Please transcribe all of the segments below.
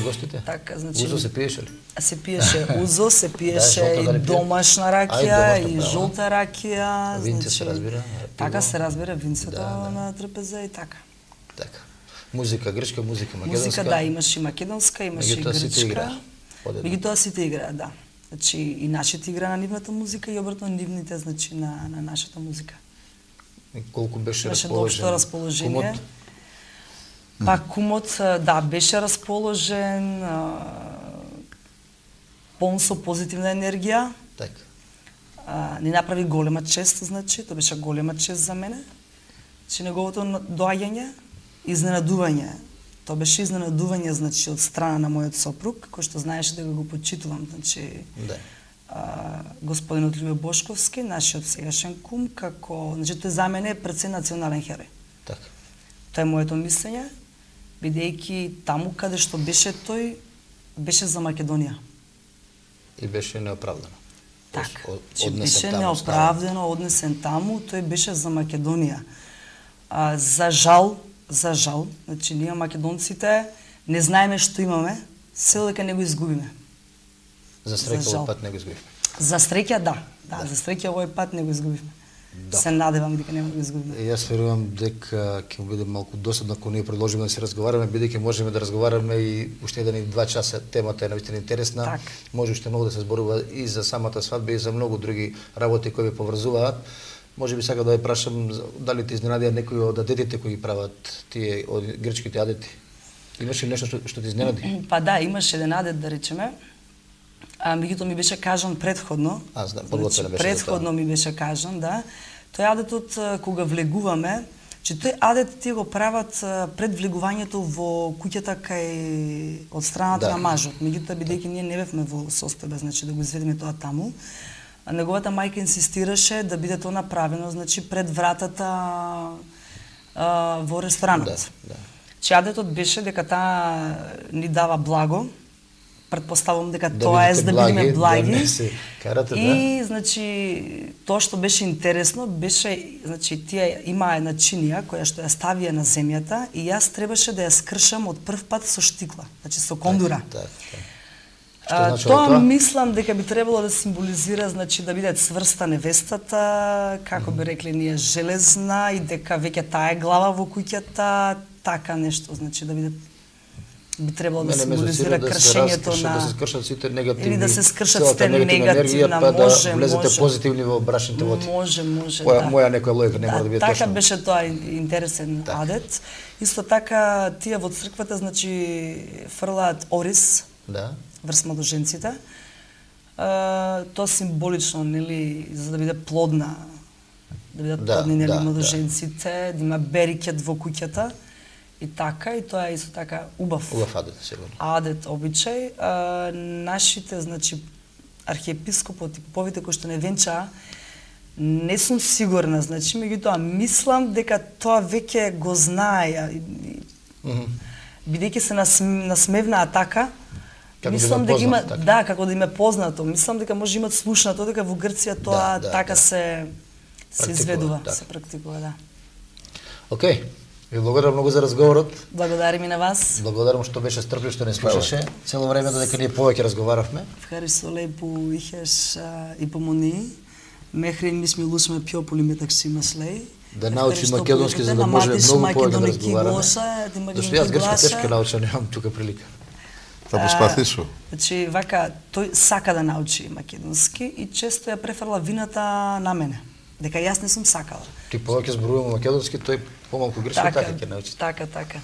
Гостите? Така, значи, узо се пиеше ли? Се пиеше узо, се пиеше и домашна ракија, и жолта ракија. Винце се разбира? Така се разбира, винцето на трапеза и така. Така. Музика, грчка музика, македонска? Музика, да, имаш и македонска, имаш и грчка. Меѓутоа сите играат, да. Значи и нашите игра на нивната музика и обратно нивните, значи на нашата музика. И колку беше расположен? Кумот? Па кумот, да, беше расположен, полн со позитивна енергија. Така. Ни направи голема чест, значи, тоа беше голема чест за мене. Че неговото доаѓање, изненадување. Тоа беше изненадување, значи, од страна на мојот сопруг, кој што знаеше да го почитувам, значи, господинот Љубе Бошковски, нашиот сегашен кум, како, значи, тој за мене е пред се национален херој. Така. Тоа е моето мислење, бидејќи таму каде што беше тој, беше за Македонија. И беше неоправдано. Така, че беше неоправдано однесен таму, тој беше за Македонија. За жал, значи ние македонците не знаеме што имаме, се дека не го изгубиме. За среќа овој пат не го изгубивме. За среќа, да. За среќа овој пат не го изгубивме. Се надевам дека нема да го изгубиме. Јас верувам дека ќе му биде малку досадно ако ние продолжиме да се разговараме, бидејќи можеме да разговараме и уште 1 или 2 часа, темата е навистина интересна. Так. Може уште многу да се зборува и за самата свадба и за многу други работи кои ве поврзуваат. Може би сакам да ве прашам дали те изненадија некои од адетите кои прават тие од грчките адети. Имаше ли нешто што те изненади? Па да, имаше еден адет, да речеме. Меѓутоа ми беше кажан предходно. Знам, подготвена беше. Предходно ми беше кажан, да. Тој адетот кога влегуваме, че тој адет тие го прават пред влегувањето во куќата кај од страната на мажот. Меѓутоа бидејќи ние не бевме во состојба, значи да го изведеме тоа таму, неговата мајка инсистираше да биде тоа направено, значи пред вратата во ресторанот. Че адетот беше дека таа ни дава благо. Претпоставувам дека тоа е за да бидеме благи. И значи тоа што беше интересно беше, значи тие имаа една чинија која што ја ставија на земјата и јас требаше да ја скршам од прв пат со штикла, значи со кондура. Тоа мислам дека би требало да символизира, значи да биде цврста невестата, како би рекле ние, железна и дека веќе таа е глава во куќата, така нешто, значи да биде би требало да символизира кршењето на да се скршат сите негативни или да се скршат сите негативна, па да влезете позитивни во брашните води. Може, Моја некоја логика не мора да биде точно. Така беше тоа интересен адет. Исто така тие во црквата, значи фрлаат орис. Да. Врз младоженците. Тоа символично, нели, за да биде плодна, да бидат плодни, нели, младоженците, да има берикет во куќата. И така, и тоа е исто така убав адет, сигурно. Адет, обичај. Нашите, значи, архиепископот и поповите кои што не венчаа, не сум сигурна, значи, меѓутоа мислам дека тоа веќе го знаеја. Бидејќи се насмевнаа така, мислам дека има, да, како да им е познато. Мислам дека може имат слушнато дека во Грција тоа така се изведува, се практикува, да. Океј. Ви благодарам многу за разговорот. Благодарим и на вас. Благодарам што беше стрплив, што не слушаше. Цело време додека ние повеќе разговаравме. Вхари со лепу ихеш и помони. Мехрин ми смилусме пјополи метакси маслеј. Да научи македонски за да може многу повеќе да разговараме. Зашто јас грчки тешко научам, немам тука прилика. Θα προσπαθήσω. Значи, вака, тој сака да научи македонски и често ја префрла вината на мене. Дека јас не сум сакала. Ти повеќе зборувам македонски, тој помалку грчки, така ќе научи. Така.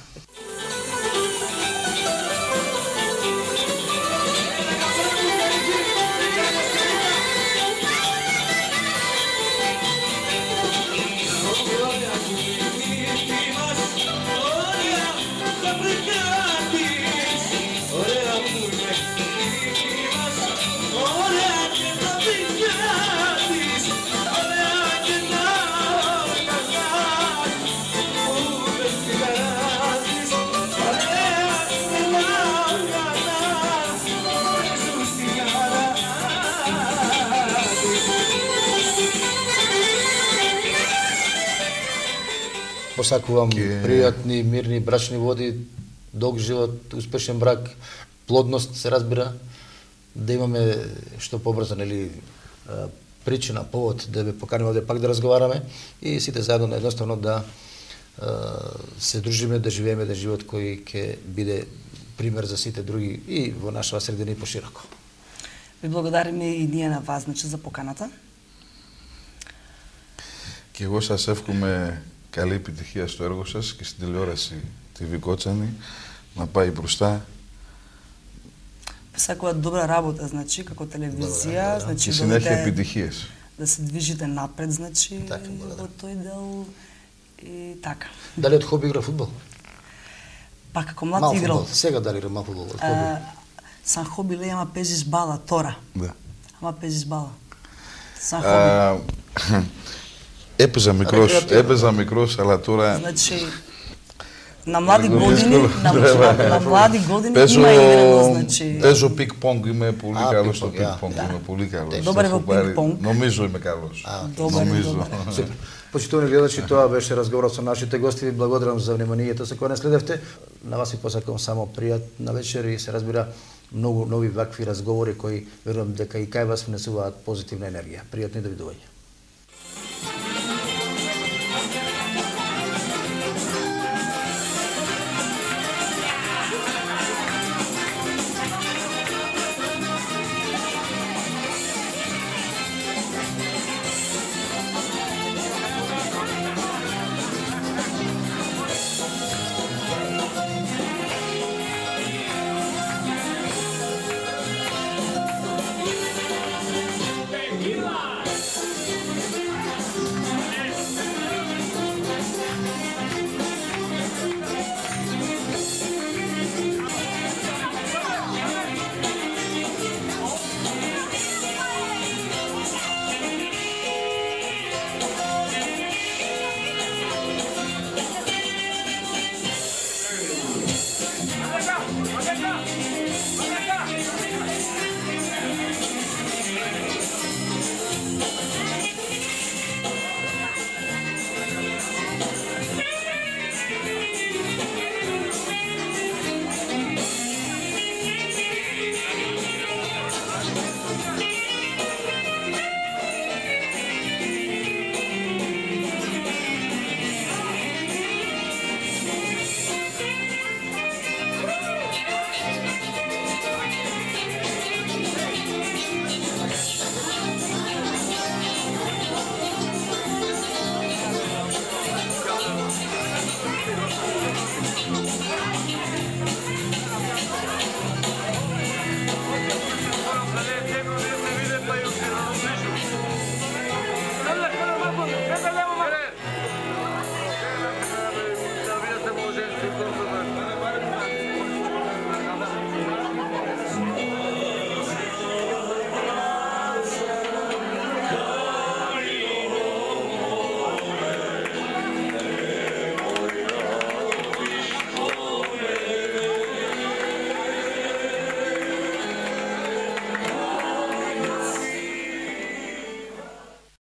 Посакувам пријатни, мирни брачни води, долг живот, успешен брак, плодност се разбира, да имаме што побрзо, нели, причина, повод да ве поканиме овде пак да разговараме и сите заедно едноставно да се дружиме, да живееме да живот кој ќе биде пример за сите други и во нашава средина и пошироко. Ви благодариме и ние на вас, значи, за поканата. Και εγώ σας εύχομαι καλή επιτυχία στο έργο σας και στην τηλεόραση TV Κότσανη να πάει μπροστά. Посакуват добра работа, значи, како телевизија, значи, и συνέχεια επιτυχίες. Да се движите напред, значи, во тој дел и така. Дали од хоби игра фудбал? Па како млад играл. Сега дали игра мал фудбал? Сам хоби ле, ама пезис бала, тора. Да. Ама пезис бала. Сам хоби. Έπαιζα μικρός, αλλά τώρα... Значи, на млади години, на млади години има играно, значи... Παίζω πικ-πονγκ, είμαι πολύ καλός στο πικ-πονγκ, είμαι πολύ καλός. Добре во пинг-понг. Νομίζω είμαι καλός. Νομίζω. Почитувани гледачи, тоа беше разговорот со нашите гости. Ви благодарам за вниманието со кое не следевте. На вас ви посакувам само пријатна вечер и се разбира многу нови вакви разговори кои верувам дека и кај вас внесуваат позитивна енергија. Пријатно и довидување.